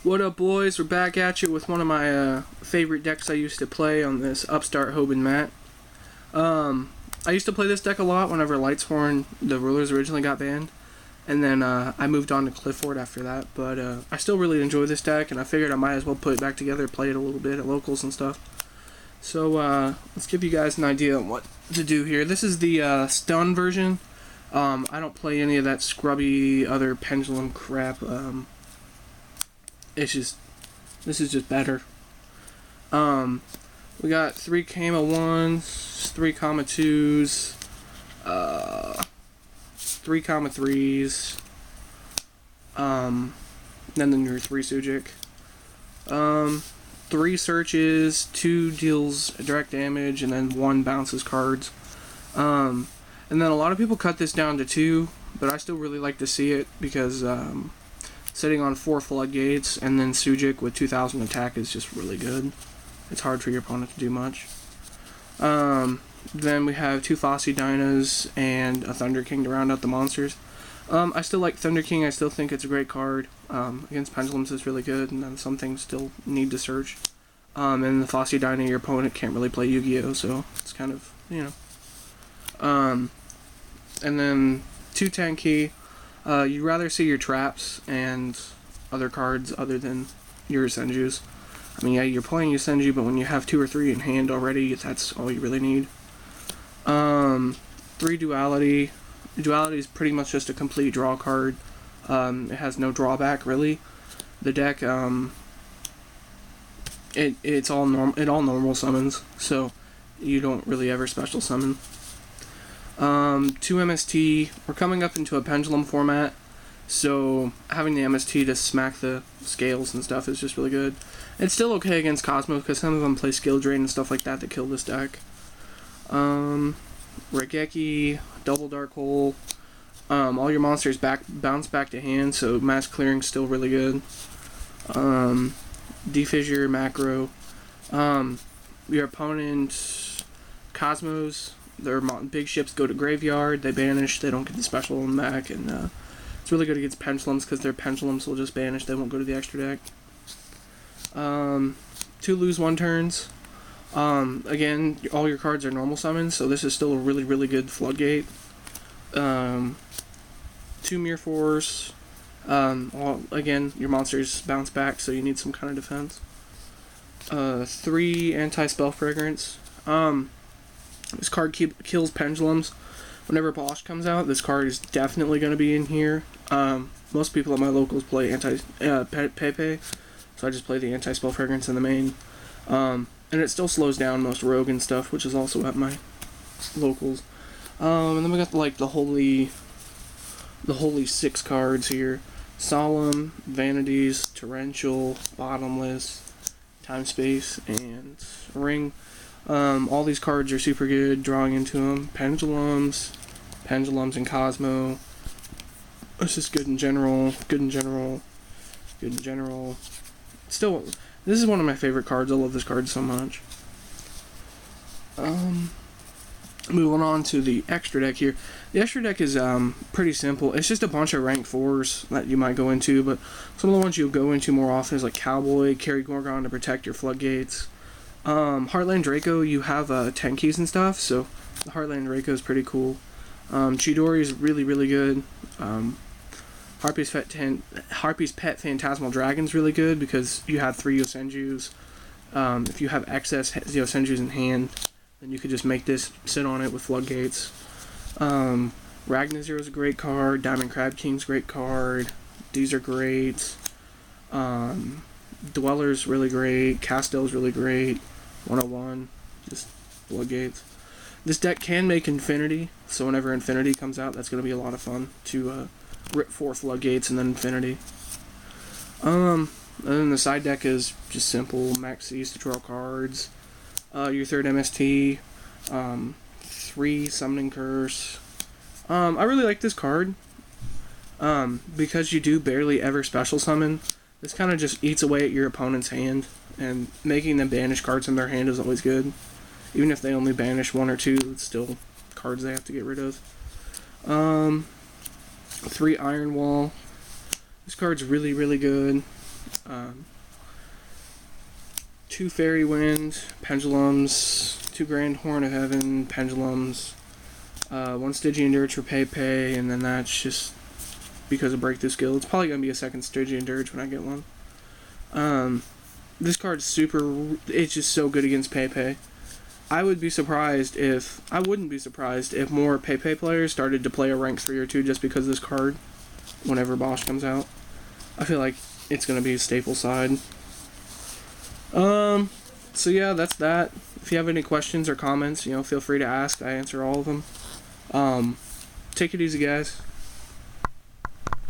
What up, boys? We're back at you with one of my favorite decks I used to play on this Upstart Hoban mat. I used to play this deck a lot whenever Lightsworn, the Rulers, originally got banned. And then I moved on to Clifford after that. But I still really enjoy this deck, and I figured I might as well put it back together, play it a little bit at locals and stuff. So let's give you guys an idea on what to do here. This is the stun version. I don't play any of that scrubby other pendulum crap. This is just better. We got 3 Kama 1s, 3 Kama 2s, 3 Kama 3s, then your 3 Sujik. 3 searches, 2 deals direct damage, and then 1 bounces cards. And then a lot of people cut this down to 2, but I still really like to see it because sitting on 4 floodgates and then Sujik with 2000 attack is just really good. It's hard for your opponent to do much. Then we have 2 Fossey Dynas and a Thunder King to round out the monsters. I still like Thunder King. I still think it's a great card. Against Pendulums it's really good, and then some things still need to search. And the Fossey Dyna, your opponent can't really play Yu-Gi-Oh, so it's kind of, you know. And then 2 Tenki. You'd rather see your traps and other cards other than your Yosenjus. I mean, yeah, you're playing Yosenju, but when you have 2 or 3 in hand already, that's all you really need. 3 Duality. Duality is pretty much just a complete draw card. It has no drawback, really. The deck, it all normal summons, so you don't really ever special summon. 2 MST. We're coming up into a pendulum format, so having the MST to smack the scales and stuff is just really good. It's still okay against Cosmos because some of them play skill drain and stuff like that kill this deck. Regeki, Double Dark Hole. All your monsters bounce back to hand, so mass clearing's still really good. Defissure, Macro. Your opponent, Cosmos, their big ships go to graveyard, they banish, they don't get the special on the back, and it's really good against Pendulums because their Pendulums will just banish, they won't go to the extra deck. 2 lose 1 turns. Again, all your cards are normal summons, so this is still a really, really good floodgate. 2 Mirror Force. Again, your monsters bounce back, so you need some kind of defense. 3 Anti-Spell Fragrance. This card kills Pendulums. Whenever Bosch comes out, this card is definitely going to be in here. Most people at my locals play Pepe, so I just play the Anti-Spell Fragrance in the main. And it still slows down most Rogue and stuff, which is also at my locals. And then we got like the holy 6 cards here. Solemn, Vanities, Torrential, Bottomless, Time Space, and Ring. All these cards are super good, drawing into them. Pendulums, and Cosmo. It's just good in general. Still, this is one of my favorite cards. I love this card so much. Moving on to the extra deck here. The extra deck is pretty simple. It's just a bunch of rank 4s that you might go into, but some of the ones you'll go into more often is like Cowboy, carry Gorgon to protect your floodgates. Heartland Draco, you have Tenkis and stuff, so the Heartland Draco is pretty cool. Chidori is really, really good. Harpy's Pet Phantasmal Dragon's really good because you have 3 Yosenjus. If you have excess Yosenjus in hand, then you could just make this sit on it with floodgates. Ragnazero is a great card. Diamond Crab King's a great card. These are great. Dweller's really great. Castell's really great. 101, just floodgates. This deck can make Infinity, so whenever Infinity comes out, that's going to be a lot of fun to rip 4 floodgates and then Infinity. And then the side deck is just simple. Max C's to draw cards. Your 3rd MST. 3 Summoning Curse. I really like this card. Because you do barely ever special summon. This kind of just eats away at your opponent's hand, and making them banish cards in their hand is always good. Even if they only banish 1 or 2, it's still cards they have to get rid of. 3 Iron Wall. This card's really, really good. Um, 2 Fairy Wind, Pendulums, 2 Grand Horn of Heaven, Pendulums, 1 Stygian Dirge for Pepe, and then that's just because of Breakthrough Skill. It's probably going to be a 2nd Stygian Dirge when I get one. This card's it's just so good against Pepe. I wouldn't be surprised if more Pepe players started to play a rank 3 or 2 just because of this card whenever Bosch comes out. I feel like it's going to be a staple side. So yeah, that's that. If you have any questions or comments, feel free to ask. I answer all of them. Take it easy, guys.